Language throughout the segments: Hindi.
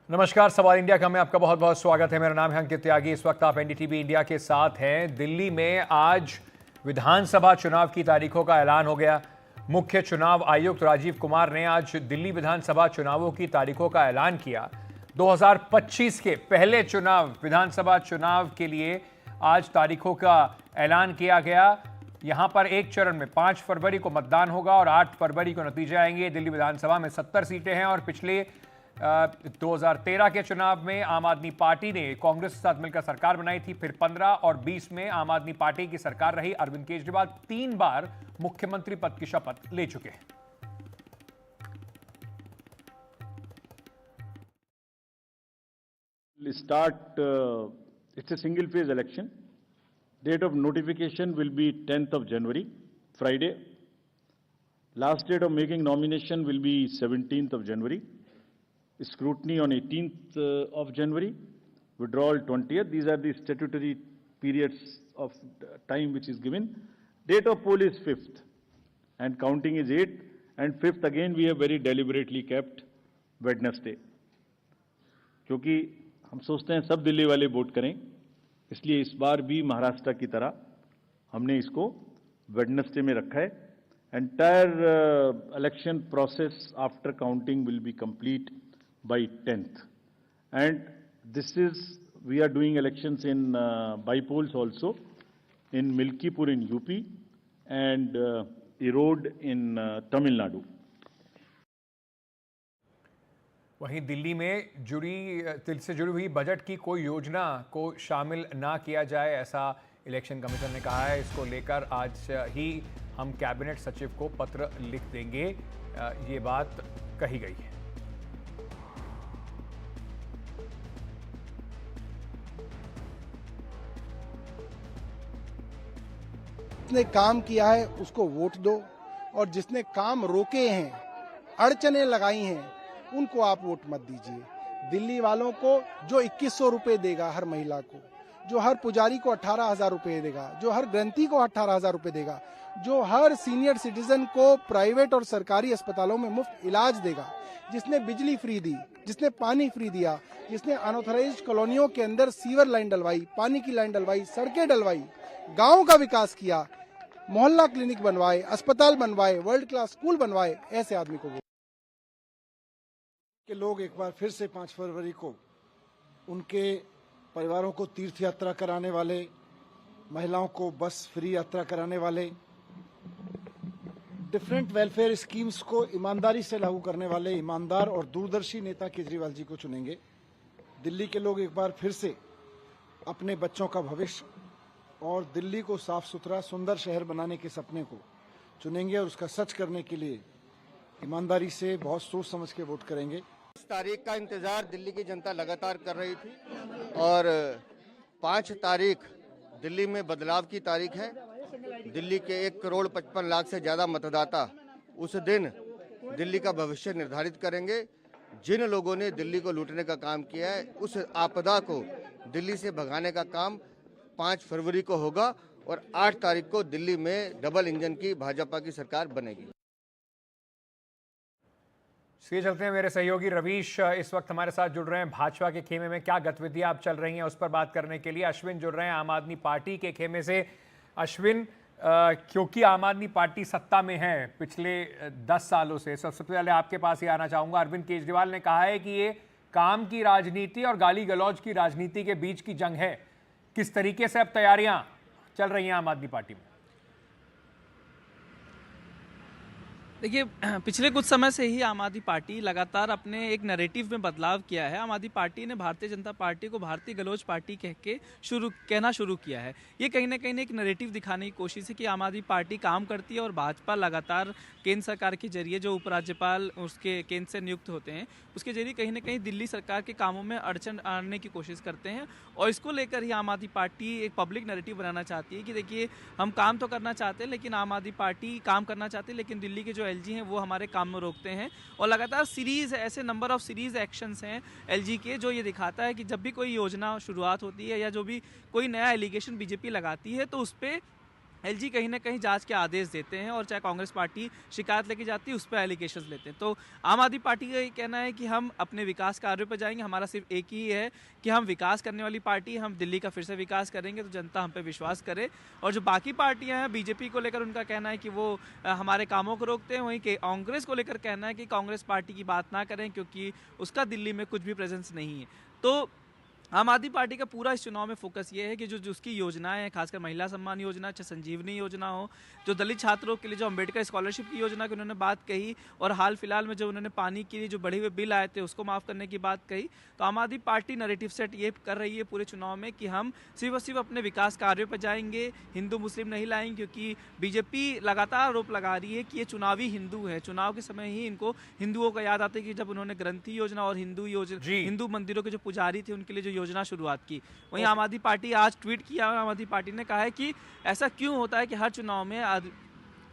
नमस्कार, सवाल इंडिया का में आपका बहुत बहुत स्वागत है। मेरा नाम है अंकित त्यागी। इस वक्त आप एनडीटीवी इंडिया के साथ हैं। दिल्ली में आज विधानसभा चुनाव की तारीखों का ऐलान हो गया। मुख्य चुनाव आयुक्त राजीव कुमार ने आज दिल्ली विधानसभा चुनावों की तारीखों का ऐलान किया। 2025 के पहले चुनाव, विधानसभा चुनाव के लिए आज तारीखों का ऐलान किया गया। यहां पर एक चरण में 5 फरवरी को मतदान होगा और 8 फरवरी को नतीजे आएंगे। दिल्ली विधानसभा में 70 सीटें हैं और पिछले 2013 के चुनाव में आम आदमी पार्टी ने कांग्रेस के साथ मिलकर सरकार बनाई थी। फिर 15 और 20 में आम आदमी पार्टी की सरकार रही। अरविंद केजरीवाल 3 बार मुख्यमंत्री पद की शपथ ले चुके हैं। It's a single phase election. Date of notification will be 10th of January, Friday. Last date of making nomination will be 17th of January. Scrutiny on 18th of January. Withdrawal 20th. These are the statutory periods of time which is given. Date of poll is 5th and counting is 8th, and 5th again we have very deliberately kept Wednesday. क्योंकि हम सोचते हैं सब दिल्ली वाले वोट करें, इसलिए इस बार भी महाराष्ट्र की तरह हमने इसको वेडनेसडे में रखा है। Entire election process after counting will be complete by 10th, and this is we are doing elections in by polls also in Milkipur in UP and Erode in Tamil Nadu. वहीं दिल्ली में दिल से जुड़ी हुई बजट की कोई योजना को शामिल ना किया जाए, ऐसा इलेक्शन कमीशन ने कहा है। इसको लेकर आज ही हम कैबिनेट सचिव को पत्र लिख देंगे, ये बात कही गई है। जिसने काम किया है उसको वोट दो, और जिसने काम रोके हैं, अड़चने लगाई हैं, उनको आप वोट मत दीजिए। दिल्ली वालों को जो 2100 रुपए देगा हर महिला को, जो हर पुजारी को 18,000 रुपए देगा, जो हर ग्रंथी को 18,000 रुपए देगा, जो हर सीनियर सिटीजन को प्राइवेट और सरकारी अस्पतालों में मुफ्त इलाज देगा, जिसने बिजली फ्री दी, जिसने पानी फ्री दिया, जिसने अनऑथराइज्ड कॉलोनियों के अंदर सीवर लाइन डलवाई, पानी की लाइन डलवाई, सड़कें डलवाई, गाँव का विकास किया, मोहल्ला क्लिनिक बनवाए, अस्पताल बनवाए, वर्ल्ड क्लास स्कूल बनवाए, ऐसे आदमी को के लोग एक बार फिर से 5 फरवरी को उनके परिवारों को तीर्थ यात्रा कराने वाले, महिलाओं को बस फ्री यात्रा कराने वाले, डिफरेंट वेलफेयर स्कीम्स को ईमानदारी से लागू करने वाले ईमानदार और दूरदर्शी नेता केजरीवाल जी को चुनेंगे। दिल्ली के लोग एक बार फिर से अपने बच्चों का भविष्य और दिल्ली को साफ सुथरा सुंदर शहर बनाने के सपने को चुनेंगे, और उसका सच करने के लिए ईमानदारी से बहुत सोच समझ के वोट करेंगे। इस तारीख का इंतजार दिल्ली की जनता लगातार कर रही थी, और 5 तारीख दिल्ली में बदलाव की तारीख है। दिल्ली के 1,55,00,000 से ज्यादा मतदाता उस दिन दिल्ली का भविष्य निर्धारित करेंगे। जिन लोगों ने दिल्ली को लूटने का काम किया है, उस आपदा को दिल्ली से भगाने का काम 5 फरवरी को होगा, और 8 तारीख को दिल्ली में डबल इंजन की भाजपा की सरकार बनेगी। इसके चलते हैं मेरे सहयोगी रवीश इस वक्त हमारे साथ जुड़ रहे हैं। भाजपा के खेमे में क्या गतिविधियां आप चल रही हैं, उस पर बात करने के लिए अश्विन जुड़ रहे हैं आम आदमी पार्टी के खेमे से। अश्विन, क्योंकि आम आदमी पार्टी सत्ता में है पिछले 10 सालों से, सबसे पहले आपके पास ही आना चाहूंगा। अरविंद केजरीवाल ने कहा है कि ये काम की राजनीति और गाली गलौज की राजनीति के बीच की जंग है। किस तरीके से अब तैयारियां चल रही हैं आम आदमी पार्टी में? देखिए, पिछले कुछ समय से ही आम आदमी पार्टी लगातार अपने एक नैरेटिव में बदलाव किया है। आम आदमी पार्टी ने भारतीय जनता पार्टी को भारतीय गलोच पार्टी कहना शुरू किया है। ये कहीं ना कहीं एक नैरेटिव दिखाने की कोशिश है कि आम आदमी पार्टी काम करती है, और भाजपा लगातार केंद्र सरकार के जरिए जो उपराज्यपाल उसके केंद्र से नियुक्त होते हैं, उसके जरिए कहीं ना कहीं दिल्ली सरकार के कामों में अड़चन आने की कोशिश करते हैं। और इसको लेकर ही आम आदमी पार्टी एक पब्लिक नैरेटिव बनाना चाहती है कि देखिए, हम काम तो करना चाहते हैं, लेकिन आम आदमी पार्टी काम करना चाहती है, लेकिन दिल्ली के जो एलजी हैं वो हमारे काम में रोकते हैं। और लगातार सीरीज ऐसे नंबर ऑफ सीरीज एक्शंस हैं एलजी के, जो ये दिखाता है कि जब भी कोई योजना शुरुआत होती है या जो भी कोई नया एलिगेशन बीजेपी लगाती है, तो उस पर एलजी कहीं ना कहीं जांच के आदेश देते हैं और चाहे कांग्रेस पार्टी शिकायत लेके जाती है उस पर एलिगेशंस लेते हैं। तो आम आदमी पार्टी का ये कहना है कि हम अपने विकास कार्यों पर जाएंगे, हमारा सिर्फ एक ही है कि हम विकास करने वाली पार्टी, हम दिल्ली का फिर से विकास करेंगे तो जनता हम पे विश्वास करे। और जो बाकी पार्टियां हैं बीजेपी को लेकर उनका कहना है कि वो हमारे कामों को रोकते हैं, वहीं कांग्रेस को लेकर कहना है कि कांग्रेस पार्टी की बात ना करें क्योंकि उसका दिल्ली में कुछ भी प्रेजेंस नहीं है। तो आम आदमी पार्टी का पूरा इस चुनाव में फोकस ये है कि जो उसकी योजनाएं हैं, खासकर महिला सम्मान योजना, चाहे संजीवनी योजना हो, जो दलित छात्रों के लिए जो अंबेडकर स्कॉलरशिप की योजना की उन्होंने बात कही, और हाल फिलहाल में जो उन्होंने पानी के लिए जो बढ़े हुए बिल आए थे उसको माफ़ करने की बात कही। तो आम आदमी पार्टी नैरेटिव सेट ये कर रही है पूरे चुनाव में कि हम सिर्फ और सिर्फ अपने विकास कार्यों पर जाएंगे, हिंदू मुस्लिम नहीं लाएंगे, क्योंकि बीजेपी लगातार आरोप लगा रही है कि ये चुनावी हिंदू है। चुनाव के समय ही इनको हिंदुओं का याद आता है कि जब उन्होंने ग्रंथी योजना और हिंदू मंदिरों के जो पुजारी थे उनके लिए जो योजना शुरुआत की। वहीं आम आदमी पार्टी आज ट्वीट किया और आम आदमी पार्टी ने कहा है कि ऐसा क्यों होता है कि हर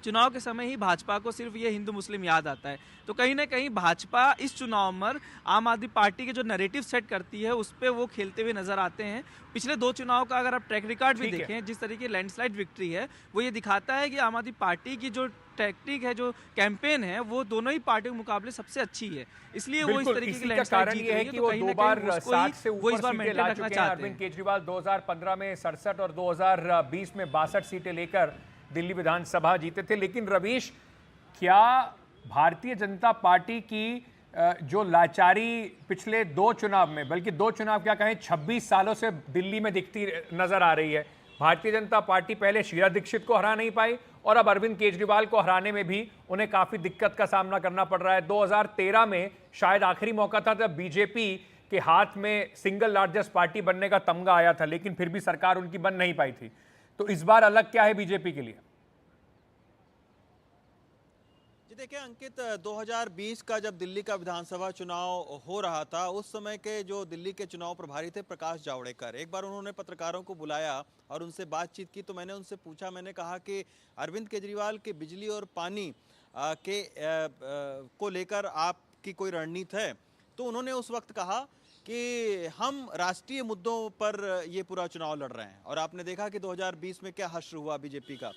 चुनाव के समय ही भाजपा को सिर्फ ये हिंदू मुस्लिम याद आता है। तो कहीं ना कहीं भाजपा इस चुनाव में आम आदमी पार्टी के जो नैरेटिव सेट करती है उस पर वो खेलते हुए नजर आते हैं। पिछले 2 चुनाव का अगर आप ट्रैक रिकॉर्ड भी देखें, जिस तरीके की लैंडस्लाइड विक्ट्री है वो ये दिखाता है कि आम आदमी पार्टी की जो टैक्टिक है, जो कैंपेन है, वो दोनों ही पार्टियों के मुकाबले सबसे अच्छी है। इसलिए वो इस तरीके की लैंडस्लाइड जीत रही है। तो कहीं ना कहीं उसको वो इस बार मेंटेन रखना चाहते हैं। अरविंद केजरीवाल 2015 में 67 और 2020 में 62 सीटें लेकर दिल्ली विधानसभा जीते थे। लेकिन रवीश, क्या भारतीय जनता पार्टी की जो लाचारी पिछले 2 चुनाव में, बल्कि 2 चुनाव क्या कहें 26 सालों से दिल्ली में दिखती नजर आ रही है? भारतीय जनता पार्टी पहले शीला दीक्षित को हरा नहीं पाई और अब अरविंद केजरीवाल को हराने में भी उन्हें काफी दिक्कत का सामना करना पड़ रहा है। 2013 में शायद आखिरी मौका था जब बीजेपी के हाथ में सिंगल लार्जेस्ट पार्टी बनने का तमगा आया था, लेकिन फिर भी सरकार उनकी बन नहीं पाई थी। तो इस बार अलग क्या है बीजेपी के लिए? जी देखिए अंकित, 2020 का जब दिल्ली का विधानसभा चुनाव हो रहा था, उस समय के जो दिल्ली के चुनाव प्रभारी थे प्रकाश जावड़ेकर, एक बार उन्होंने पत्रकारों को बुलाया और उनसे बातचीत की। तो मैंने उनसे पूछा, मैंने कहा कि अरविंद केजरीवाल के बिजली और पानी को लेकर आपकी कोई रणनीति है? तो उन्होंने उस वक्त कहा कि हम राष्ट्रीय मुद्दों पर ये पूरा चुनाव लड़ रहे हैं। और आपने देखा कि 2020 में क्या हश्र हुआ बीजेपी का।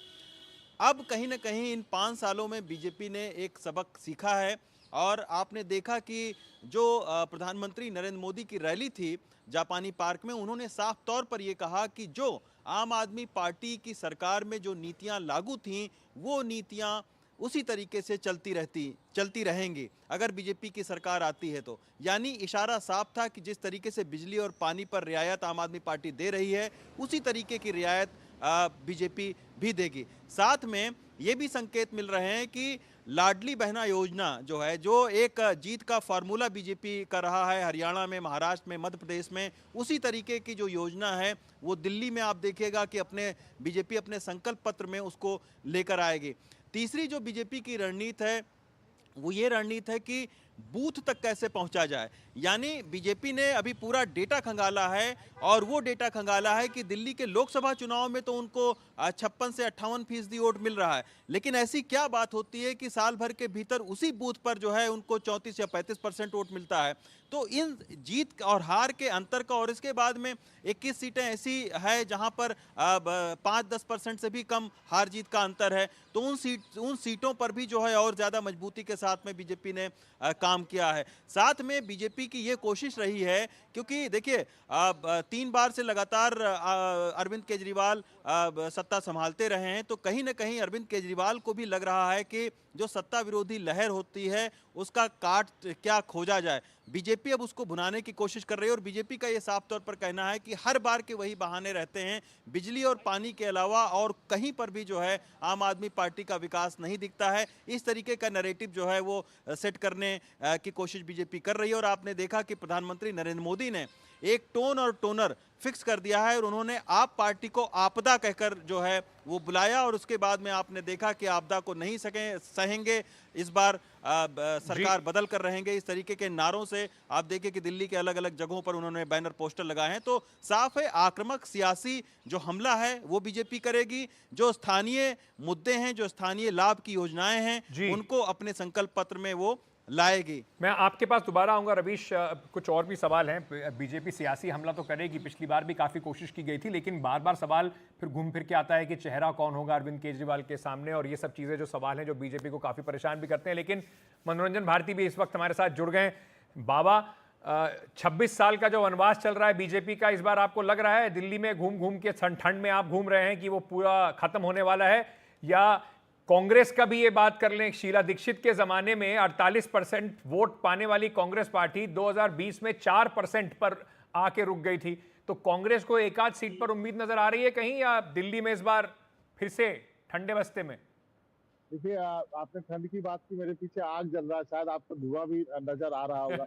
अब कहीं ना कहीं इन 5 सालों में बीजेपी ने एक सबक सीखा है और आपने देखा कि जो प्रधानमंत्री नरेंद्र मोदी की रैली थी जापानी पार्क में, उन्होंने साफ तौर पर यह कहा कि जो आम आदमी पार्टी की सरकार में जो नीतियां लागू थीं वो नीतियां उसी तरीके से चलती रहेंगी अगर बीजेपी की सरकार आती है तो। यानी इशारा साफ था कि जिस तरीके से बिजली और पानी पर रियायत आम आदमी पार्टी दे रही है उसी तरीके की रियायत बीजेपी भी देगी। साथ में ये भी संकेत मिल रहे हैं कि लाडली बहना योजना जो है, जो एक जीत का फार्मूला बीजेपी कर रहा है हरियाणा में, महाराष्ट्र में, मध्य प्रदेश में, उसी तरीके की जो योजना है वो दिल्ली में आप देखिएगा कि बीजेपी अपने संकल्प पत्र में उसको लेकर आएगी। तीसरी जो बीजेपी की रणनीति है वो ये रणनीति है कि बूथ तक कैसे पहुंचा जाए। यानी बीजेपी ने अभी पूरा डेटा खंगाला है और वो डेटा खंगाला है कि दिल्ली के लोकसभा चुनाव में तो उनको 56 से 58% वोट मिल रहा है, लेकिन ऐसी क्या बात होती है कि साल भर के भीतर उसी बूथ पर जो है उनको 34 या 35% वोट मिलता है। तो इन जीत और हार के अंतर का, और इसके बाद में 21 सीटें ऐसी है जहां पर 5-10% से भी कम हार जीत का अंतर है। तो उन सीटों पर भी जो है और ज्यादा मजबूती के साथ में बीजेपी ने काम किया है। साथ में बीजेपी की ये कोशिश रही है, क्योंकि देखिए 3 बार से लगातार अरविंद केजरीवाल सत्ता संभालते रहे हैं, तो कहीं ना कहीं अरविंद केजरीवाल को भी लग रहा है कि जो सत्ता विरोधी लहर होती है उसका काट क्या खोजा जाए। बीजेपी अब उसको भुनाने की कोशिश कर रही है और बीजेपी का ये साफ तौर पर कहना है कि हर बार के वही बहाने रहते हैं, बिजली और पानी के अलावा और कहीं पर भी जो है आम आदमी पार्टी का विकास नहीं दिखता है। इस तरीके का नैरेटिव जो है वो सेट करने की कोशिश बीजेपी कर रही है। और आपने देखा कि प्रधानमंत्री नरेंद्र मोदी ने एक टोन और टोनर फिक्स कर दिया है और उन्होंने आप पार्टी को आपदा कहकर जो है वो बुलाया, और उसके बाद में आपने देखा कि आपदा को नहीं सहेंगे, इस बार सरकार बदल कर रहेंगे, इस तरीके के नारों से आप देखिए कि दिल्ली के अलग अलग जगहों पर उन्होंने बैनर पोस्टर लगाए हैं। तो साफ है आक्रामक सियासी जो हमला है वो बीजेपी करेगी। जो स्थानीय मुद्दे हैं, जो स्थानीय लाभ की योजनाएं हैं, उनको अपने संकल्प पत्र में वो लाएगी। मैं आपके पास दोबारा आऊंगा रवीश, कुछ और भी सवाल हैं। बीजेपी सियासी हमला तो करेगी, पिछली बार भी काफी कोशिश की गई थी, लेकिन बार बार सवाल फिर घूम फिर के आता है कि चेहरा कौन होगा अरविंद केजरीवाल के सामने, और ये सब चीजें जो सवाल हैं जो बीजेपी को काफी परेशान भी करते हैं। लेकिन मनोरंजन भारती भी इस वक्त हमारे साथ जुड़ गए। बाबा, 26 साल का जो वनवास चल रहा है बीजेपी का, इस बार आपको लग रहा है दिल्ली में घूम घूम के ठंड में आप घूम रहे हैं कि वो पूरा खत्म होने वाला है, या कांग्रेस का भी ये बात कर लें, शीला दीक्षित के जमाने में 48% वोट पाने वाली कांग्रेस पार्टी 2020 में 4% पर आके रुक गई थी, तो कांग्रेस को एक आध सीट पर उम्मीद नजर आ रही है कहीं, या दिल्ली में इस बार फिर से ठंडे बस्ते में? देखिए, आपने ठंड की बात की, मेरे पीछे आग जल रहा है, शायद आपको धुआं भी नजर आ रहा होगा।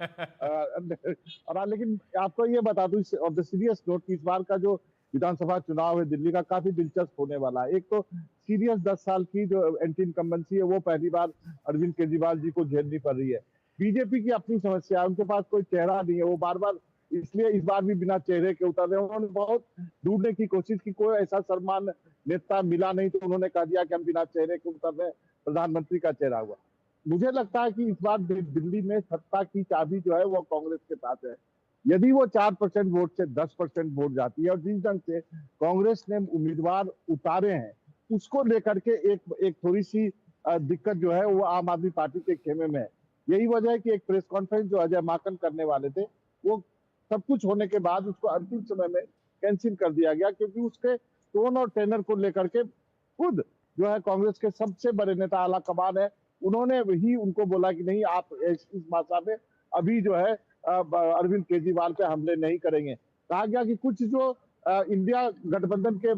और लेकिन आपको ये बता दूं, ऑन द सीरियस नोट, इस बार का जो विधानसभा चुनाव है दिल्ली का, काफी दिलचस्प होने वाला है। एक तो सीरियस 10 साल की जो एंटी इनकम्बेंसी है, वो पहली बार अरविंद केजरीवाल जी को झेलनी पड़ रही है। बीजेपी की अपनी समस्या है, उनके पास कोई चेहरा नहीं है, वो बार बार इसलिए इस बार भी बिना चेहरे के उतर रहे हैं। उन्होंने बहुत ढूंढने की कोशिश की, कोई ऐसा सम्मान नेता मिला नहीं, तो उन्होंने कह दिया कि हम बिना चेहरे के उतर रहे हैं, प्रधानमंत्री का चेहरा हुआ। मुझे लगता है कि इस बार दिल्ली में सत्ता की चाबी जो है वो कांग्रेस के पास है। यदि वो 4% वोट से 10% वोट जाती है, और जिस ढंग से कांग्रेस ने उम्मीदवार उतारे हैं, उसको लेकर के एक थोड़ी सी दिक्कत जो है वो आम आदमी पार्टी के खेमे में है। यही वजह है कि एक प्रेस कॉन्फ्रेंस जो अजय माकन करने वाले थे, वो सब कुछ होने के बाद उसको अंतिम समय में कैंसिल कर दिया गया, क्योंकि उसके टोन और टेनर को लेकर के खुद जो है कांग्रेस के सबसे बड़े नेता आला कमान है, उन्होंने ही उनको बोला कि नहीं, आप इस भाषा में अभी जो है अरविंद केजरीवाल पे हमले नहीं करेंगे। कहा गया कि कुछ जो इंडिया गठबंधन के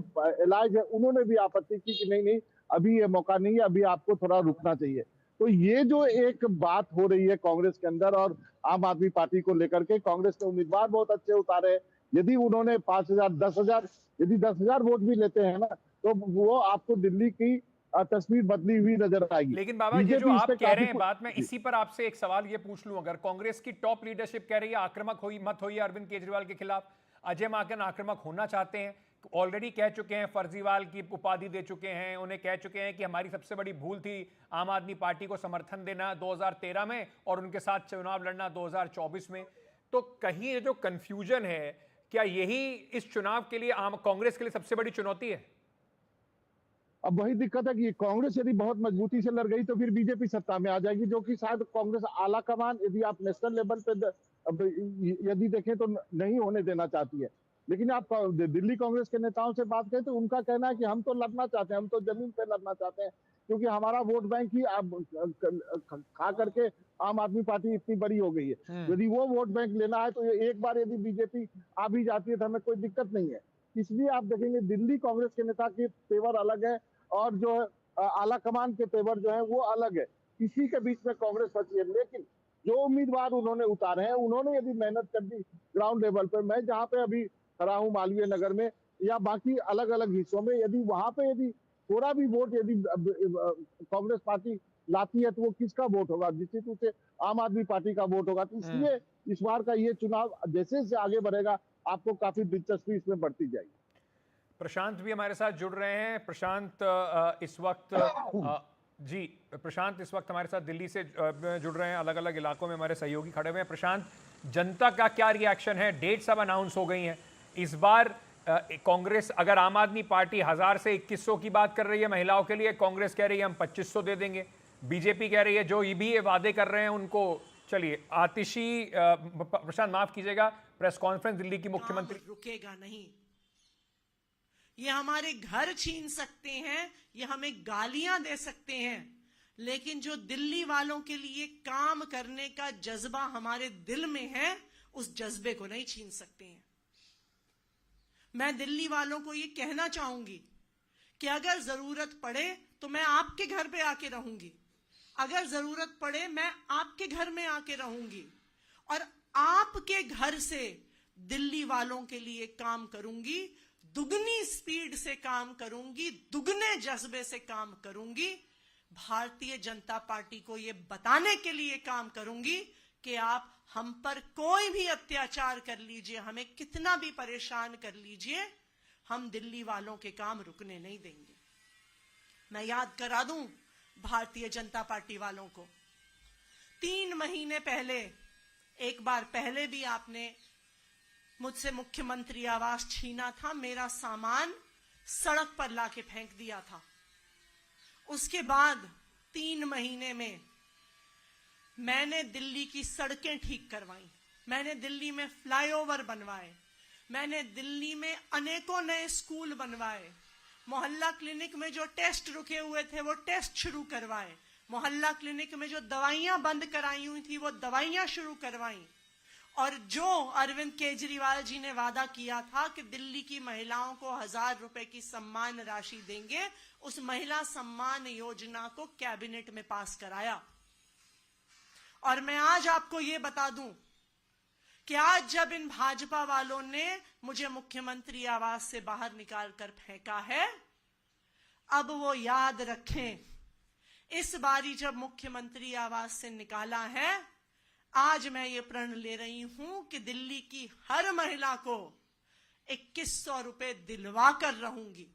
एलाइज है, उन्होंने भी आपत्ति की कि नहीं, अभी ये मौका नहीं है, अभी आपको थोड़ा रुकना चाहिए। तो ये जो एक बात हो रही है कांग्रेस के अंदर और आम आदमी पार्टी को लेकर के, कांग्रेस ने उम्मीदवार बहुत अच्छे उतारे। यदि उन्होंने 5,000 10,000 यदि 10,000 वोट भी लेते हैं ना, तो वो आपको दिल्ली की तस्वीर बदली हुई नजर आएगी। लेकिन बाबा, ये जो आप कह रहे हैं बात, मैं इसी पर आपसे एक सवाल ये पूछ लूं, अगर कांग्रेस की टॉप लीडरशिप कह रही है आक्रामक मत होइए अरविंद केजरीवाल के खिलाफ, अजय माकन आक्रामक होना चाहते हैं, ऑलरेडी कह चुके हैं, फर्जीवाल की उपाधि दे चुके हैं, उन्हें कह चुके हैं कि हमारी सबसे बड़ी भूल थी आम आदमी पार्टी को समर्थन देना 2013 में और उनके साथ चुनाव लड़ना 2024 में, तो कहीं ये जो कंफ्यूजन है, क्या यही इस चुनाव के लिए कांग्रेस के लिए सबसे बड़ी चुनौती है? अब वही दिक्कत है कि कांग्रेस यदि बहुत मजबूती से लड़ गई तो फिर बीजेपी सत्ता में आ जाएगी, जो कि शायद कांग्रेस आला कमान, यदि आप नेशनल लेवल पे यदि देखें तो नहीं होने देना चाहती है। लेकिन आप दिल्ली कांग्रेस के नेताओं से बात करें तो उनका कहना है कि हम तो लड़ना चाहते हैं, हम तो जमीन पे लड़ना चाहते हैं, क्योंकि हमारा वोट बैंक ही खा करके आम आदमी पार्टी इतनी बड़ी हो गई है। यदि वो वोट बैंक लेना है तो एक बार यदि बीजेपी आ भी जाती है तो हमें कोई दिक्कत नहीं है। इसलिए आप देखेंगे दिल्ली कांग्रेस के नेता के तेवर अलग है और जो आला कमान के तेवर जो है वो अलग है। इसी के बीच में कांग्रेस फंसी है। लेकिन जो उम्मीदवार उन्होंने उतारे हैं, उन्होंने यदि मेहनत कर दी ग्राउंड लेवल पर, मैं जहाँ पे अभी खड़ा हूँ मालवीय नगर में या बाकी अलग अलग हिस्सों में, यदि वहां पे यदि थोड़ा भी वोट यदि कांग्रेस पार्टी लाती है तो वो किसका वोट होगा? निश्चित रूप से आम आदमी पार्टी का वोट होगा। तो इसलिए इस बार का ये चुनाव जैसे जैसे आगे बढ़ेगा आपको काफी दिलचस्पी इसमें बढ़ती जाएगी। प्रशांत भी हमारे साथ जुड़ रहे हैं। प्रशांत इस वक्त जी प्रशांत इस वक्त हमारे साथ दिल्ली से जुड़ रहे हैं, अलग अलग इलाकों में हमारे सहयोगी खड़े हुए हैं। प्रशांत, जनता का क्या रिएक्शन है? डेट्स अब अनाउंस हो गई हैं। इस बार कांग्रेस, अगर आम आदमी पार्टी 1000 से 2100 की बात कर रही है महिलाओं के लिए, कांग्रेस कह रही है हम 2500 दे देंगे, बीजेपी कह रही है जो भी ये वादे कर रहे हैं उनको। चलिए आतिशी, प्रशांत माफ कीजिएगा, प्रेस कॉन्फ्रेंस दिल्ली की मुख्यमंत्री। रुकेगा नहीं, ये हमारे घर छीन सकते हैं, ये हमें गालियां दे सकते हैं, लेकिन जो दिल्ली वालों के लिए काम करने का जज्बा हमारे दिल में है, उस जज्बे को नहीं छीन सकते हैं। मैं दिल्ली वालों को ये कहना चाहूंगी कि अगर जरूरत पड़े तो मैं आपके घर पे आके रहूंगी, अगर जरूरत पड़े मैं आपके घर में आके रहूंगी और आपके घर से दिल्ली वालों के लिए काम करूंगी, दुगनी स्पीड से काम करूंगी, दुगने जज्बे से काम करूंगी। भारतीय जनता पार्टी को यह बताने के लिए काम करूंगी कि आप हम पर कोई भी अत्याचार कर लीजिए, हमें कितना भी परेशान कर लीजिए, हम दिल्ली वालों के काम रुकने नहीं देंगे। मैं याद करा दूं भारतीय जनता पार्टी वालों को, 3 महीने पहले, एक बार पहले भी आपने मुझसे मुख्यमंत्री आवास छीना था, मेरा सामान सड़क पर लाके फेंक दिया था। उसके बाद 3 महीने में मैंने दिल्ली की सड़कें ठीक करवाई, मैंने दिल्ली में फ्लाईओवर बनवाए, मैंने दिल्ली में अनेकों नए स्कूल बनवाए, मोहल्ला क्लिनिक में जो टेस्ट रुके हुए थे वो टेस्ट शुरू करवाए, मोहल्ला क्लिनिक में जो दवाइयां बंद कराई हुई थी वो दवाइयां शुरू करवाई। और जो अरविंद केजरीवाल जी ने वादा किया था कि दिल्ली की महिलाओं को 1000 रुपए की सम्मान राशि देंगे, उस महिला सम्मान योजना को कैबिनेट में पास कराया। और मैं आज आपको ये बता दूं कि आज जब इन भाजपा वालों ने मुझे मुख्यमंत्री आवास से बाहर निकाल कर फेंका है, अब वो याद रखें, इस बारी जब मुख्यमंत्री आवास से निकाला है, आज मैं ये प्रण ले रही हूं कि दिल्ली की हर महिला को 2100 रुपए दिलवा कर रहूंगी।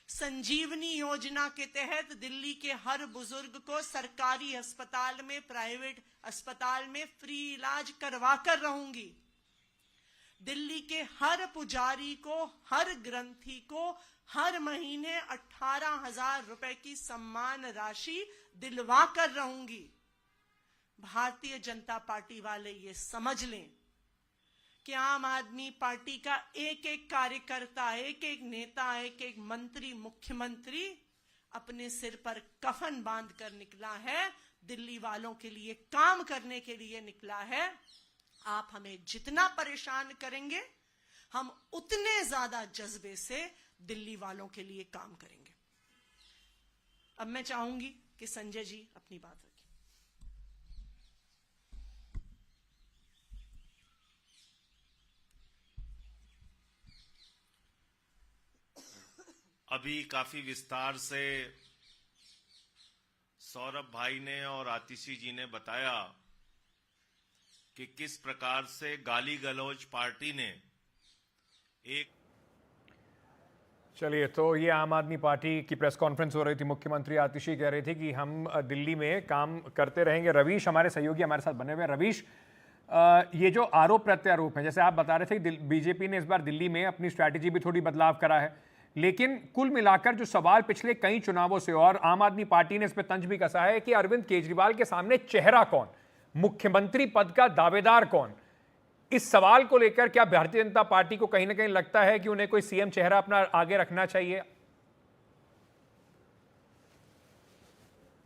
संजीवनी योजना के तहत दिल्ली के हर बुजुर्ग को सरकारी अस्पताल में, प्राइवेट अस्पताल में फ्री इलाज करवा कर रहूंगी। दिल्ली के हर पुजारी को, हर ग्रंथी को हर महीने 18,000 रुपए की सम्मान राशि दिलवा कर रहूंगी। भारतीय जनता पार्टी वाले ये समझ लें कि आम आदमी पार्टी का एक एक कार्यकर्ता, एक एक नेता, एक एक मंत्री, मुख्यमंत्री अपने सिर पर कफन बांध कर निकला है, दिल्ली वालों के लिए काम करने के लिए निकला है। आप हमें जितना परेशान करेंगे, हम उतने ज्यादा जज्बे से दिल्ली वालों के लिए काम करेंगे। अब मैं चाहूंगी कि संजय जी अपनी बात रखें। अभी काफी विस्तार से सौरभ भाई ने और आतिशी जी ने बताया कि किस प्रकार से गाली गलौज पार्टी ने एक। चलिए, तो ये आम आदमी पार्टी की प्रेस कॉन्फ्रेंस हो रही थी। मुख्यमंत्री आतिशी कह रहे थे कि हम दिल्ली में काम करते रहेंगे। रवीश हमारे सहयोगी हमारे साथ बने हुए हैं। रवीश, ये जो आरोप प्रत्यारोप हैं, जैसे आप बता रहे थे कि बीजेपी ने इस बार दिल्ली में अपनी स्ट्रैटेजी भी थोड़ी बदलाव करा है, लेकिन कुल मिलाकर जो सवाल पिछले कई चुनावों से, और आम आदमी पार्टी ने इस पर तंज भी कसा है कि अरविंद केजरीवाल के सामने चेहरा कौन, मुख्यमंत्री पद का दावेदार कौन। इस सवाल को लेकर क्या भारतीय जनता पार्टी को कहीं ना कहीं लगता है कि उन्हें कोई सीएम चेहरा अपना आगे रखना चाहिए?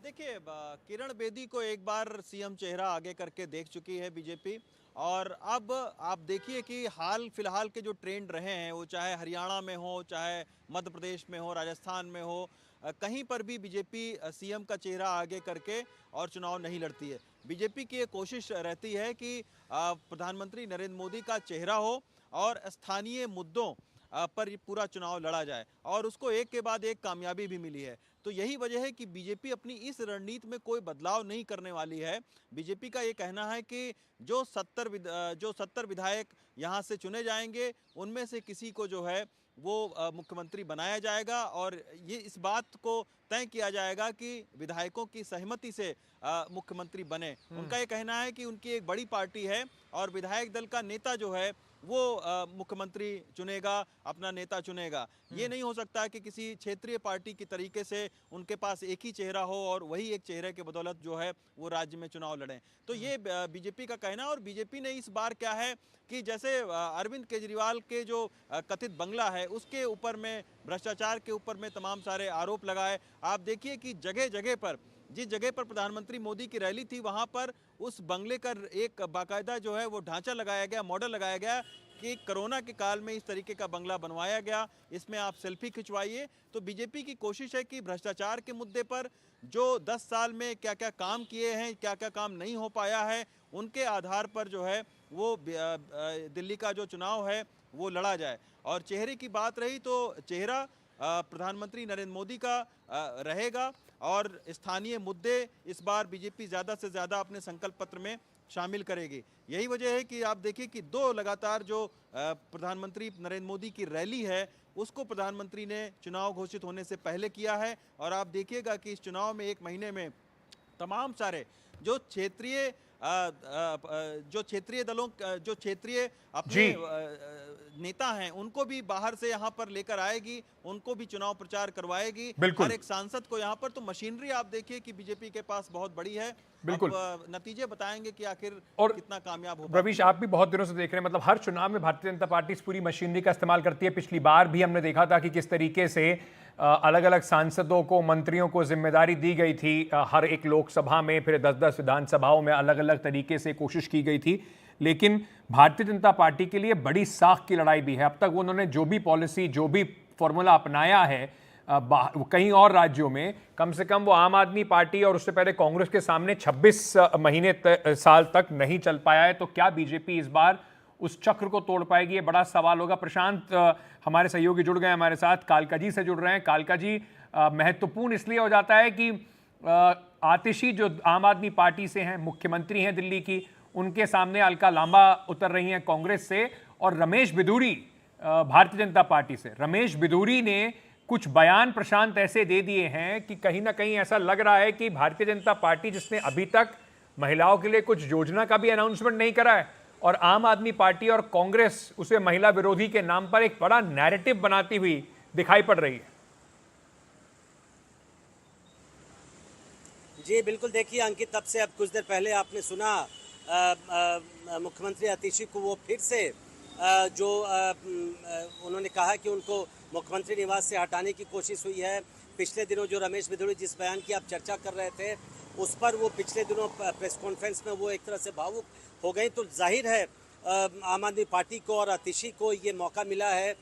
देखिए, किरण बेदी को एक बार सीएम चेहरा आगे करके देख चुकी है बीजेपी, और अब आप देखिए कि हाल फिलहाल के जो ट्रेंड रहे हैं, वो चाहे हरियाणा में हो, चाहे मध्य प्रदेश में हो, राजस्थान में हो, कहीं पर भी बीजेपी सीएम का चेहरा आगे करके और चुनाव नहीं लड़ती है। बीजेपी की ये कोशिश रहती है कि प्रधानमंत्री नरेंद्र मोदी का चेहरा हो और स्थानीय मुद्दों पर ये पूरा चुनाव लड़ा जाए, और उसको एक के बाद एक कामयाबी भी मिली है। तो यही वजह है कि बीजेपी अपनी इस रणनीति में कोई बदलाव नहीं करने वाली है। बीजेपी का ये कहना है कि जो 70 विधायक यहाँ से चुने जाएंगे, उनमें से किसी को जो है वो मुख्यमंत्री बनाया जाएगा, और ये इस बात को तय किया जाएगा कि विधायकों की सहमति से मुख्यमंत्री बने। उनका ये कहना है कि उनकी एक बड़ी पार्टी है और विधायक दल का नेता जो है वो मुख्यमंत्री चुनेगा, अपना नेता चुनेगा। ये नहीं हो सकता कि किसी क्षेत्रीय पार्टी की तरीके से उनके पास एक ही चेहरा हो और वही एक चेहरे के बदौलत जो है वो राज्य में चुनाव लड़ें। तो ये बीजेपी का कहना है। और बीजेपी ने इस बार क्या है कि जैसे अरविंद केजरीवाल के जो कथित बंगला है, उसके ऊपर में, भ्रष्टाचार के ऊपर में तमाम सारे आरोप लगाए। आप देखिए कि जगह जगह पर, जिस जगह पर प्रधानमंत्री मोदी की रैली थी, वहां पर उस बंगले का एक बाकायदा जो है वो ढांचा लगाया गया, मॉडल लगाया गया कि कोरोना के काल में इस तरीके का बंगला बनवाया गया, इसमें आप सेल्फी खिंचवाइए। तो बीजेपी की कोशिश है कि भ्रष्टाचार के मुद्दे पर जो 10 साल में क्या क्या काम किए हैं, क्या क्या काम नहीं हो पाया है, उनके आधार पर जो है वो दिल्ली का जो चुनाव है वो लड़ा जाए। और चेहरे की बात रही तो चेहरा प्रधानमंत्री नरेंद्र मोदी का रहेगा, और स्थानीय मुद्दे इस बार बीजेपी ज़्यादा से ज़्यादा अपने संकल्प पत्र में शामिल करेगी। यही वजह है कि आप देखिए कि 2 लगातार जो प्रधानमंत्री नरेंद्र मोदी की रैली है, उसको प्रधानमंत्री ने चुनाव घोषित होने से पहले किया है। और आप देखिएगा कि इस चुनाव में 1 महीने में तमाम सारे जो क्षेत्रीय दलों जो क्षेत्रीय अपने नेता हैं उनको भी बाहर से यहाँ पर लेकर आएगी, उनको भी चुनाव प्रचार करवाएगी। हर एक सांसद को यहाँ पर, तो मशीनरी आप देखिए कि बीजेपी के पास बहुत बड़ी है। बिल्कुल, नतीजे बताएंगे कि आखिर और कितना कामयाब होगा। रवीश, आप भी बहुत दिनों से देख रहे हैं, मतलब हर चुनाव में भारतीय जनता पार्टी इस पूरी मशीनरी का इस्तेमाल करती है। पिछली बार भी हमने देखा था कि किस तरीके से अलग अलग सांसदों को, मंत्रियों को जिम्मेदारी दी गई थी हर एक लोकसभा में, फिर 10-10 विधानसभाओं में अलग अलग तरीके से कोशिश की गई थी। लेकिन भारतीय जनता पार्टी के लिए बड़ी साख की लड़ाई भी है। अब तक उन्होंने जो भी पॉलिसी, जो भी फॉर्मूला अपनाया है कहीं और राज्यों में, कम से कम वो आम आदमी पार्टी और उससे पहले कांग्रेस के सामने 26 महीने साल तक नहीं चल पाया है। तो क्या बीजेपी इस बार उस चक्र को तोड़ पाएगी, ये बड़ा सवाल होगा। प्रशांत हमारे सहयोगी जुड़ गए हमारे साथ, कालका जी से जुड़ रहे हैं। कालका जी, महत्वपूर्ण इसलिए हो जाता है कि आतिशी जो आम आदमी पार्टी से हैं, मुख्यमंत्री हैं दिल्ली की, उनके सामने अलका लांबा उतर रही हैं कांग्रेस से, और रमेश बिधूरी भारतीय जनता पार्टी से। रमेश बिधूरी ने कुछ बयान प्रशांत ऐसे दे दिए हैं कि कहीं ना कहीं ऐसा लग रहा है कि भारतीय जनता पार्टी, जिसने अभी तक महिलाओं के लिए कुछ योजना का भी अनाउंसमेंट नहीं करा है, और आम आदमी पार्टी और कांग्रेस उसे महिला विरोधी के नाम पर एक बड़ा नैरेटिव बनाती हुई दिखाई पड़ रही है। जी बिल्कुल, देखिए अंकित, तब से अब कुछ देर पहले आपने सुना मुख्यमंत्री आतिशी को, वो फिर से उन्होंने कहा कि उनको मुख्यमंत्री निवास से हटाने की कोशिश हुई है। पिछले दिनों जो रमेश बिधूरी जिस बयान की आप चर्चा कर रहे थे, उस पर वो पिछले दिनों प्रेस कॉन्फ्रेंस में वो एक तरह से भावुक हो गई। तो जाहिर है आम आदमी पार्टी को और आतिशी को ये मौका मिला है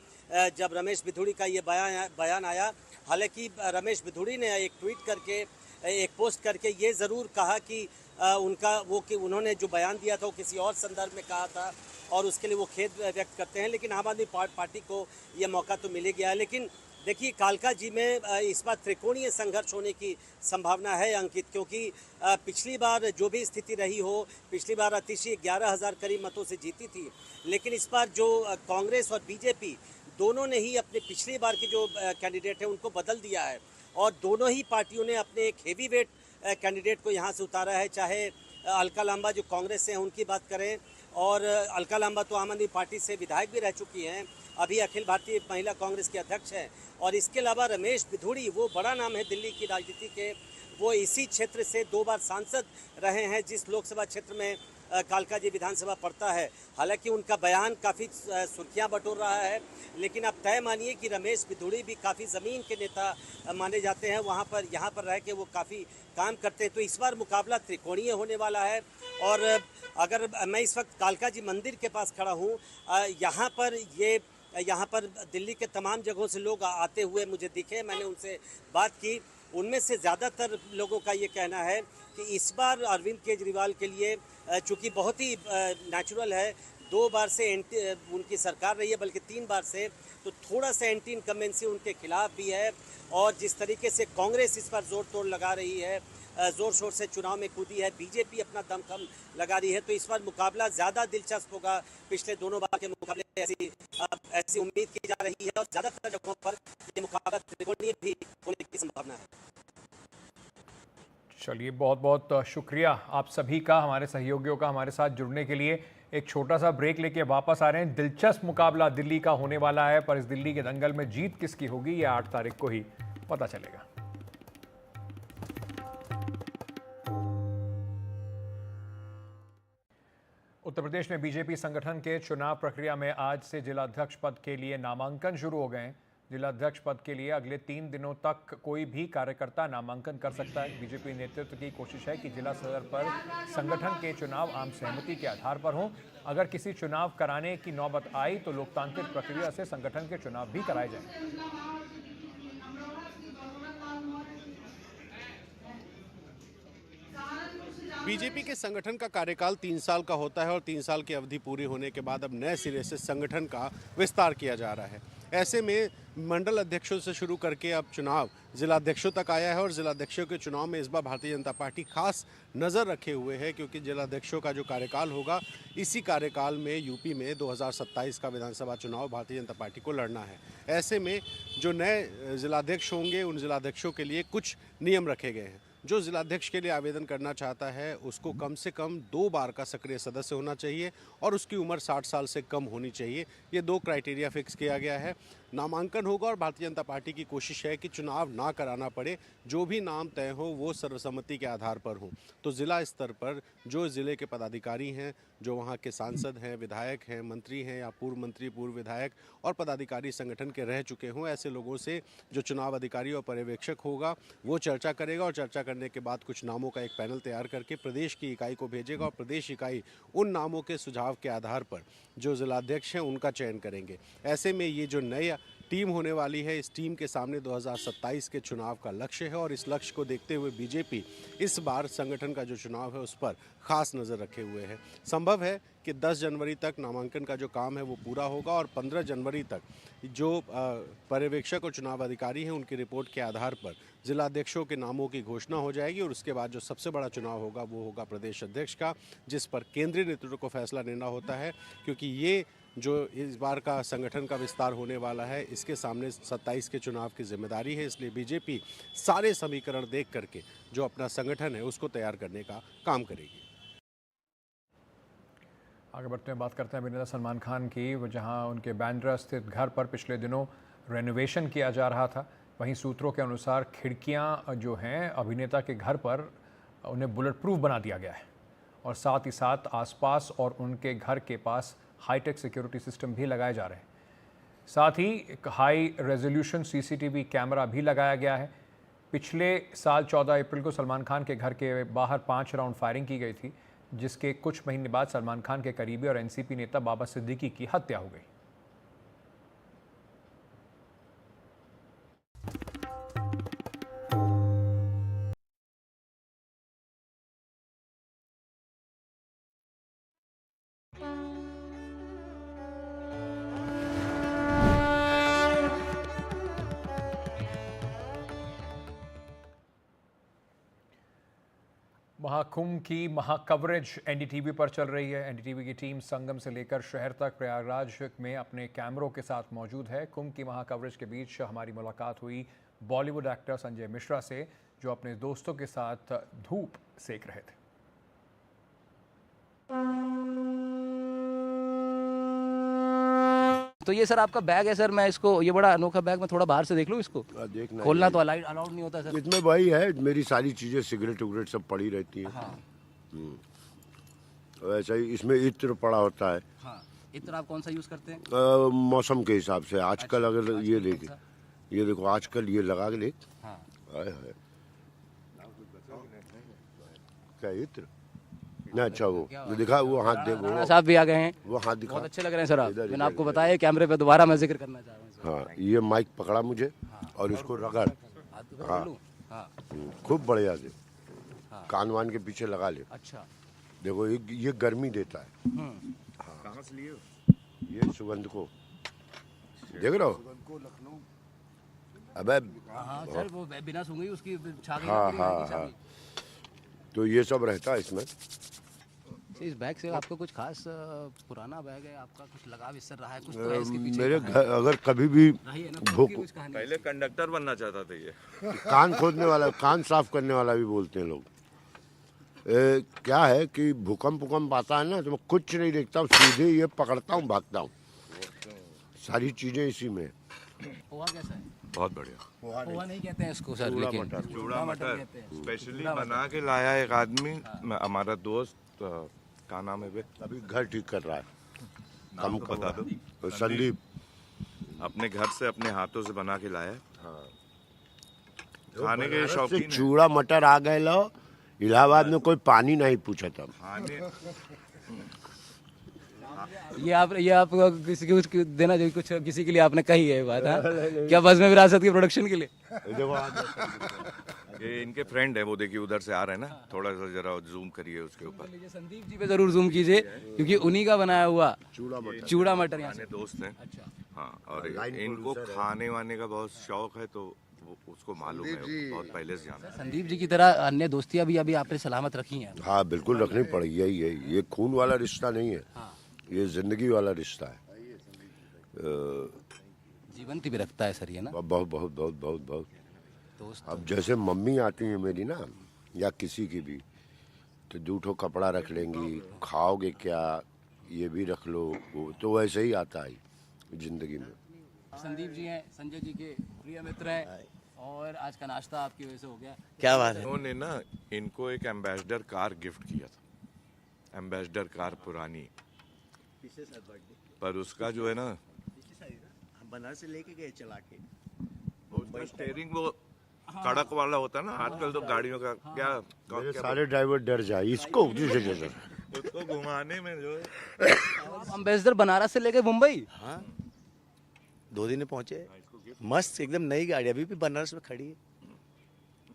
जब रमेश बिधूरी का ये बयान आया। हालांकि रमेश बिधूरी ने एक ट्वीट करके, एक पोस्ट करके ये ज़रूर कहा कि उन्होंने जो बयान दिया था वो किसी और संदर्भ में कहा था, और उसके लिए वो खेद व्यक्त करते हैं। लेकिन आम आदमी पार्टी को ये मौका तो मिल गया है। लेकिन देखिए, कालका जी में इस बार त्रिकोणीय संघर्ष होने की संभावना है अंकित, क्योंकि पिछली बार जो भी स्थिति रही हो, पिछली बार आतिशी 11,000 करीब मतों से जीती थी, लेकिन इस बार जो कांग्रेस और बीजेपी दोनों ने ही अपने पिछली बार के जो कैंडिडेट हैं उनको बदल दिया है, और दोनों ही पार्टियों ने अपने एक हेवी वेट कैंडिडेट को यहाँ से उतारा है। चाहे अलका लांबा जो कांग्रेस से हैं उनकी बात करें, और अलका लांबा तो आम आदमी पार्टी से विधायक भी रह चुकी हैं, अभी अखिल भारतीय महिला कांग्रेस के अध्यक्ष हैं। और इसके अलावा रमेश बिधूरी, वो बड़ा नाम है दिल्ली की राजनीति के, वो इसी क्षेत्र से 2 बार सांसद रहे हैं, जिस लोकसभा क्षेत्र में कालका जी विधानसभा पड़ता है। हालांकि उनका बयान काफ़ी सुर्खियां बटोर रहा है, लेकिन आप तय मानिए कि रमेश बिधूरी भी काफ़ी ज़मीन के नेता माने जाते हैं, वहां पर यहाँ पर रह के वो काफ़ी काम करते हैं। तो इस बार मुकाबला त्रिकोणीय होने वाला है। और अगर मैं इस वक्त कालका जी मंदिर के पास खड़ा हूँ, यहाँ पर दिल्ली के तमाम जगहों से लोग आते हुए मुझे दिखे, मैंने उनसे बात की। उनमें से ज़्यादातर लोगों का ये कहना है कि इस बार अरविंद केजरीवाल के लिए चूँकि बहुत ही नेचुरल है, 2 बार से उनकी सरकार रही है, बल्कि 3 बार से, तो थोड़ा सा एंटी इनकम्बेंसी उनके खिलाफ भी है। और जिस तरीके से कांग्रेस इस पर जोर तोड़ लगा रही है, ज़ोर शोर से चुनाव में कूदी है, बीजेपी अपना दमखम लगा रही है, तो इस बार मुकाबला ज़्यादा दिलचस्प होगा पिछले दोनों बार के मुकाबले। ऐसी उम्मीद की जा रही है, और ज़्यादातर जगहों पर ये मुकाबला त्रिकोणीय भी होने की संभावना है। चलिए, बहुत बहुत शुक्रिया आप सभी का, हमारे सहयोगियों का हमारे साथ जुड़ने के लिए। एक छोटा सा ब्रेक लेके वापस आ रहे हैं। दिलचस्प मुकाबला दिल्ली का होने वाला है, पर इस दिल्ली के दंगल में जीत किसकी होगी ये 8 तारीख को ही पता चलेगा। उत्तर प्रदेश में बीजेपी संगठन के चुनाव प्रक्रिया में आज से जिलाध्यक्ष पद के लिए नामांकन शुरू हो गए हैं। जिलाध्यक्ष पद के लिए अगले 3 दिनों तक कोई भी कार्यकर्ता नामांकन कर सकता है। बीजेपी नेतृत्व की कोशिश है कि जिला स्तर पर संगठन के चुनाव आम सहमति के आधार पर हों। अगर किसी चुनाव कराने की नौबत आई तो लोकतांत्रिक प्रक्रिया से संगठन के चुनाव भी कराए जाएंगे। बीजेपी के संगठन का कार्यकाल 3 साल का होता है, और 3 साल की अवधि पूरी होने के बाद अब नए सिरे से संगठन का विस्तार किया जा रहा है। ऐसे में मंडल अध्यक्षों से शुरू करके अब चुनाव जिलाध्यक्षों तक आया है, और जिलाध्यक्षों के चुनाव में इस बार भारतीय जनता पार्टी खास नज़र रखे हुए है, क्योंकि जिलाध्यक्षों का जो कार्यकाल होगा, इसी कार्यकाल में यूपी में 2027 का विधानसभा चुनाव भारतीय जनता पार्टी को लड़ना है। ऐसे में जो नए जिलाध्यक्ष होंगे, उन जिलाध्यक्षों के लिए कुछ नियम रखे गए हैं। जो जिलाध्यक्ष के लिए आवेदन करना चाहता है उसको कम से कम 2 बार का सक्रिय सदस्य होना चाहिए और उसकी उम्र 60 साल से कम होनी चाहिए। ये 2 क्राइटेरिया फिक्स किया गया है। नामांकन होगा और भारतीय जनता पार्टी की कोशिश है कि चुनाव ना कराना पड़े, जो भी नाम तय हो वो सर्वसम्मति के आधार पर हो। तो जिला स्तर पर जो जिले के पदाधिकारी हैं, जो वहाँ के सांसद हैं, विधायक हैं, मंत्री हैं या पूर्व मंत्री, पूर्व विधायक और पदाधिकारी संगठन के रह चुके हों, ऐसे लोगों से जो चुनाव अधिकारी और पर्यवेक्षक होगा वो चर्चा करेगा और चर्चा करने के बाद कुछ नामों का एक पैनल तैयार करके प्रदेश की इकाई को भेजेगा और प्रदेश इकाई उन नामों के सुझाव के आधार पर जो जिलाध्यक्ष हैं उनका चयन करेंगे। ऐसे में ये जो नई टीम होने वाली है, इस टीम के सामने 2027 के चुनाव का लक्ष्य है और इस लक्ष्य को देखते हुए बीजेपी इस बार संगठन का जो चुनाव है उस पर खास नज़र रखे हुए है। संभव है कि 10 जनवरी तक नामांकन का जो काम है वो पूरा होगा और 15 जनवरी तक जो पर्यवेक्षक और चुनाव अधिकारी हैं उनकी रिपोर्ट के आधार पर जिलाध्यक्षों के नामों की घोषणा हो जाएगी और उसके बाद जो सबसे बड़ा चुनाव होगा वो होगा प्रदेश अध्यक्ष का, जिस पर केंद्रीय नेतृत्व को फैसला लेना होता है, क्योंकि ये जो इस बार का संगठन का विस्तार होने वाला है इसके सामने 27 के चुनाव की जिम्मेदारी है। इसलिए बीजेपी सारे समीकरण देख करके जो अपना संगठन है उसको तैयार करने का काम करेगी। आगे बढ़ते हैं, बात करते हैं अभिनेता सलमान खान की, जहां उनके बांद्रा स्थित घर पर पिछले दिनों रेनोवेशन किया जा रहा था। वहीं सूत्रों के अनुसार खिड़कियां जो हैं अभिनेता के घर पर उन्हें बुलेट प्रूफ बना दिया गया है और साथ ही साथ आसपास और उनके घर के पास हाईटेक सिक्योरिटी सिस्टम भी लगाए जा रहे हैं। साथ ही एक हाई रेजोल्यूशन सीसीटीवी कैमरा भी लगाया गया है। पिछले साल 14 अप्रैल को सलमान खान के घर के बाहर 5 राउंड फायरिंग की गई थी, जिसके कुछ महीने बाद सलमान खान के करीबी और एनसीपी नेता बाबा सिद्दीकी की हत्या हो गई। महाकुंभ की महाकवरेज एनडीटीवी पर चल रही है। एनडीटीवी की टीम संगम से लेकर शहर तक प्रयागराज में अपने कैमरों के साथ मौजूद है। कुंभ की महाकवरेज के बीच हमारी मुलाकात हुई बॉलीवुड एक्टर संजय मिश्रा से, जो अपने दोस्तों के साथ धूप सेक रहे थे। तो ये सर आपका बैग है सर, मैं इसको, ये बड़ा अनोखा बैग, मैं थोड़ा बाहर से देख लूँ इसको? देखना खोलना तो अलाउड नहीं होता सर। इसमें वही है, मेरी सारी चीजें सिगरेट उगरेट सब पड़ी रहती है। हाँ। वैसा ही इसमें इत्र पड़ा होता है। हाँ। इत्र आप कौन सा यूज करते हैं? मौसम के हिसाब से। आजकल अगर ये देखे, ये देखो आजकल ये लगा के देख। हाँ। क्या इत्र ना, अच्छा वो दिखा, वो हाथ दे, वो साहब भी आ गए हैं, वो हाथ दिखा। बहुत अच्छे लग रहे हैं सर आप। मैंने आपको बताया कैमरे पे, दोबारा मैं जिक्र करना चाह रहा हूँ। हाँ, ये माइक पकड़ा मुझे और इसको रगड़। हाँ, खूब बढ़िया से कान वान के पीछे लगा ले। अच्छा, देखो ये गर्मी देता है। कहाँ से लिए? ये सुगंध को देख रहे हो? अबे सर वो बिना सूंघी उसकी छाग। हाँ। तो ये सब रहता है इसमें। इस बैग से आपको कुछ खास पुराना बैग है आपका, कुछ लगाव इससे रहा है, कुछ तो है इसके पीछे? मेरे घर अगर कभी भी भूख, पहले कंडक्टर बनना चाहता था ये। कान खोदने वाला, कान साफ करने वाला भी बोलते हैं लोग। क्या है कि भूकंप आता है ना, तो मैं कुछ नहीं देखता हूँ, सीधे ये पकड़ता हूँ, भागता हूँ। सारी चीजें इसी में। पोहा कैसा है? बहुत बढ़िया। पोहा नहीं कहते हैं इसको सर, चूड़ा लेकिन मटर। चूड़ा मटर स्पेशली बना के लाया एक आदमी, हमारा दोस्त, क्या नाम है? अभी घर ठीक कर रहा है। नाम तो बता दो। संदीप। अपने घर से अपने हाथों से बना के लाया। खाने के शौकीन। चूड़ा मटर आ गए लो, इलाहाबाद में कोई पानी नहीं पूछा था। ये आप किसी को कुछ देना चाहिए, कुछ किसी के लिए आपने कही है ये बात? हाँ, क्या बज़्म विरासत की प्रोडक्शन के लिए? ये इनके फ्रेंड है, वो देखिए उधर से आ रहे हैं ना, थोड़ा सा जरा जूम करिए उसके ऊपर। संदीप जी पे जरूर जूम कीजिए, क्योंकि उन्हीं का बनाया हुआ चूड़ा मटर यहाँ दोस्त हैं। अच्छा। हाँ, और इनको खाने वाने का बहुत शौक है, तो उसको मालूम है, बहुत पहले से जाना है। संदीप जी की तरह अन्य दोस्तियां भी अभी आपने सलामत रखी हैं? हाँ, बिल्कुल रखनी पड़ेगी। यही है, ये खून वाला रिश्ता नहीं है। ये जिंदगी वाला रिश्ता है। जीवंत भी रखता है सर ये ना। बहुत बहुत बहुत बहुत बहुत। अब जैसे मम्मी आती है मेरी ना, या किसी की भी, तो 2 ठो कपड़ा रख लेंगी, खाओगे क्या ये भी रख लो, वो तो वैसे ही आता है जिंदगी में। संदीप जी हैं, संजय जी के प्रिय मित्र हैं, और आज का नाश्ता आपकी वजह से हो गया। क्या बात है। उन्होंने ना इनको एक एम्बेसडर कार गिफ्ट किया था, एम्बेसडर कार पुरानी, पर उसका जो है ना बनारस से लेके गए चला के, उसका स्टेयरिंग वो कड़क वाला होता है ना, आजकल तो गाड़ियों का क्या मेरे सारे ड्राइवर डर जाए इसको उसको घुमाने में जो है। अम्बेसडर बनारस से लेके मुंबई। हाँ 2 दिन में पहुंचे, मस्त एकदम नई गाड़ी अभी भी बनारस में खड़ी है।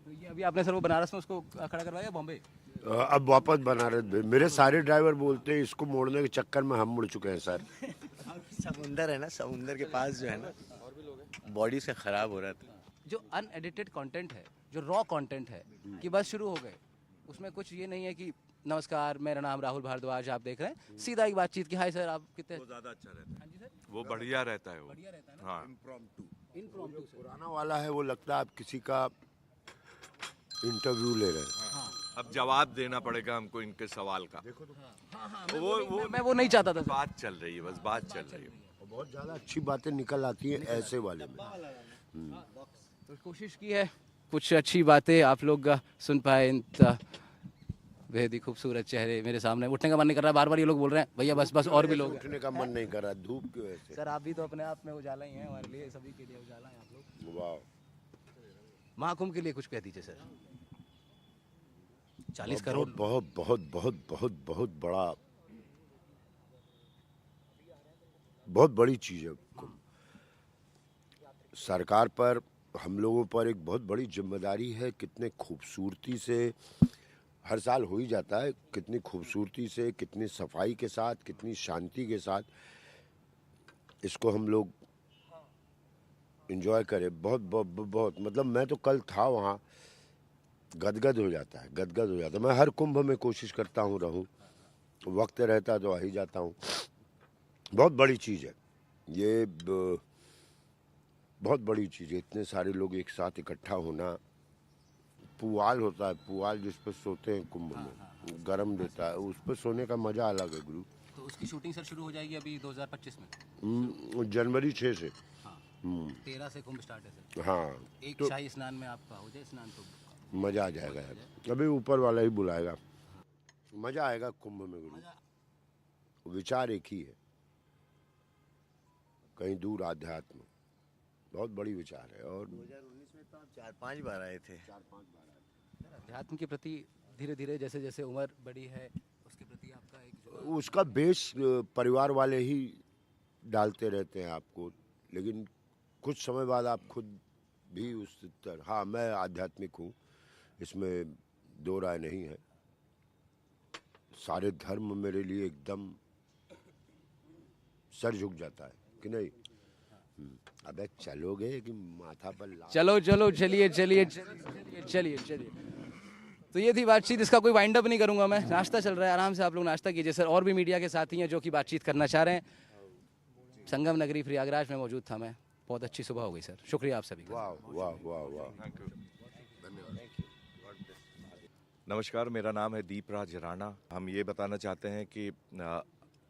तो ये अभी आपने सर वो बनारस में उसको खड़ा करवाया बॉम्बे? अब वापस बनारस मेरे सारे ड्राइवर बोलते हैं इसको मोड़ने के चक्कर में हम मुड़ चुके हैं सर। समुंदर है ना, समुंदर के पास जो है ना, बॉडी से खराब हो रहा था। जो अनएडिटेड कंटेंट है, जो रॉ कंटेंट है कि बस शुरू हो गए, उसमें कुछ ये नहीं है कि नमस्कार मेरा नाम राहुल भारद्वाज, आप देख रहे हैं, सीधा एक बातचीत की हाय सर आप कितने, वो ज्यादा अच्छा रहता है, वो बढ़िया रहता है वो। हाँ पुराना वाला है वो लगता है आप किसी का इंटरव्यू ले रहे हैं। हाँ। अब जवाब देना पड़ेगा हमको इनके सवाल का। मैं वो नहीं चाहता था। बात चल रही है, बस बात चल रही है। बहुत ज्यादा अच्छी बातें निकल आती हैं ऐसे वाले में। तो कोशिश की है कुछ अच्छी बातें आप लोग सुन पाए। बेहद ही खूबसूरत चेहरे मेरे सामने, उठने का मन नहीं कर रहा, बार बार ये लोग बोल रहे हैं भैया बस बस और भी लोग हैं। उठने का मन नहीं कर रहा, धूप की वजह से। सर आप भी तो अपने आप में उजाला ही हैं, हमारे लिए सभी के लिए उजाला हैं आप लोग। वाह, महाकुंभ के लिए कुछ कह दीजिए सर। 40 करोड़ बहुत बहुत बहुत बहुत बहुत बड़ा, बहुत बड़ी चीज है। सरकार पर, हम लोगों पर एक बहुत बड़ी जिम्मेदारी है। कितने खूबसूरती से हर साल हो ही जाता है, कितनी खूबसूरती से, कितनी सफाई के साथ, कितनी शांति के साथ इसको हम लोग एंजॉय करें। बहुत बहुत बहुत, मतलब मैं तो कल था वहाँ, गदगद हो जाता है, गदगद हो जाता है। मैं हर कुंभ में कोशिश करता हूँ रहूँ, वक्त रहता तो आ ही जाता हूँ। बहुत बड़ी चीज़ है ये, बहुत बड़ी चीज़ है। इतने सारे लोग एक साथ इकट्ठा होना। पुआल होता है, पुआल जिस पर सोते हैं कुंभ में, गरम देता है, उस पर सोने का मजा अलग है गुरु। तो उसकी शूटिंग सर शुरू हो जाएगी अभी 2025 में, जनवरी 6 से। 13 से कुंभ स्टार्ट है सर। हाँ, एक तो शाही स्नान में आपका हो जाए स्नान तो मजा आ जाएगा यार। अभी ऊपर वाला ही बुलाएगा, मजा आएगा कुंभ में गुरु। विचार एक ही है, कहीं दूर आध्यात्म, बहुत बड़ी विचार है। और 2019 में तो आप 4-5 बार आए थे। अध्यात्म के प्रति धीरे धीरे जैसे जैसे उम्र बड़ी है उसके प्रति आपका एक उसका बेस परिवार वाले ही डालते रहते हैं आपको, लेकिन कुछ समय बाद आप खुद भी उस तरह। हाँ, मैं आध्यात्मिक हूँ, इसमें दो राय नहीं है। सारे धर्म मेरे लिए एकदम सर झुक जाता है कि नहीं। अबे चलोगे कि माथा पर चलो चलो चलिए चलिए चलिए चलिए चलिए। तो ये थी बातचीत, इसका कोई वाइंड अप नहीं करूंगा मैं। नाश्ता चल रहा है, आराम से आप लोग नाश्ता कीजिए सर। और भी मीडिया के साथी हैं जो कि बातचीत करना चाह रहे हैं। संगम नगरी प्रयागराज में मौजूद था मैं। बहुत अच्छी सुबह हो गई सर, शुक्रिया आप सभी का। वाह वाह वाह वाह, नमस्कार, मेरा नाम है दीपराज राणा। हम ये बताना चाहते हैं कि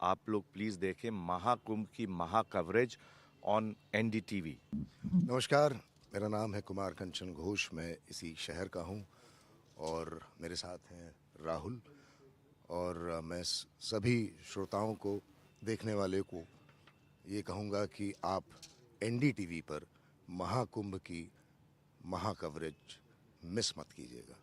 आप लोग प्लीज़ देखें महाकुंभ की महा कवरेज ऑन NDTV। नमस्कार, मेरा नाम है कुमार कंचन घोष, मैं इसी शहर का हूं और मेरे साथ हैं राहुल। और मैं सभी श्रोताओं को, देखने वाले को ये कहूँगा कि आप NDTV पर महाकुंभ की महा कवरेज मिस मत कीजिएगा।